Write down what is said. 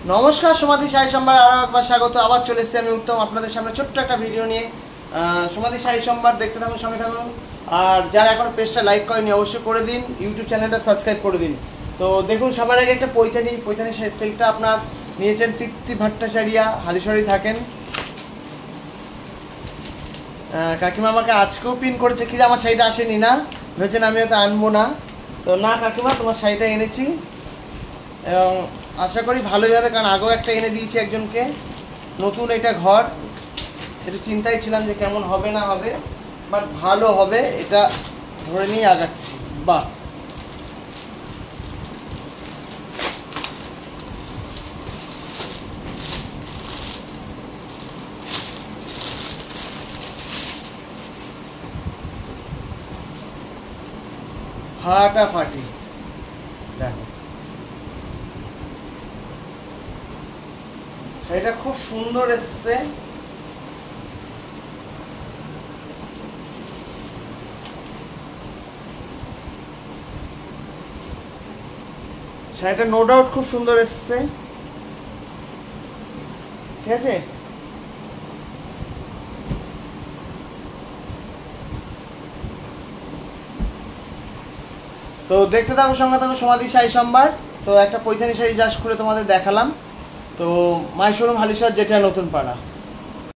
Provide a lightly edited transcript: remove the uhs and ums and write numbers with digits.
নমস্কার, সমাধি শাড়ি সম্ভার আরও একবার স্বাগত। আবার চলে এসেছি আমি উত্তম আপনাদের সামনে ছোট্ট একটা ভিডিও নিয়ে। সমাধি শাড়ি সম্ভার দেখতে থাকুন, সঙ্গে থাকুন। আর যারা এখনও পেজটা লাইক করেনি অবশ্যই করে দিন, ইউটিউব চ্যানেলটা সাবস্ক্রাইব করে দিন। তো দেখুন, সবার আগে একটা পৈথানি সেলটা আপনার নিয়েছেন তৃপ্তি ভট্টাচার্যা, হালিশহরে থাকেন। কাকিমা আমাকে আজকেও পিন করেছে কি আমার শাড়িটা আসেনি না, ভেবেছেন আমি হয়তো আনবো না। তো না কাকিমা, তোমার শাড়িটা এনেছি এবং আশা করি ভালোই হবে, কারণ আগেও একটা এনে দিয়েছি একজনকে। নতুন এটা ঘর, একটু চিন্তায় ছিলাম যে কেমন হবে না হবে, বাট ভালো হবে এটা ধরে নিয়ে আগাচ্ছি। বাহ, ফাটাফাটি। দেখো এটা খুব সুন্দর এসছে। শাড়িটা নো ডাউট খুব সুন্দর এসছে, ঠিক আছে। তো দেখতে থাকো, সঙ্গে থাকো সমাধি শাড়ি সম্ভার। তো একটা পৈথানি শাড়ি জাস্ট করে তোমাদের দেখালাম। তো মাই শোরুম হালিশহর, যেটা নতুন পাড়া।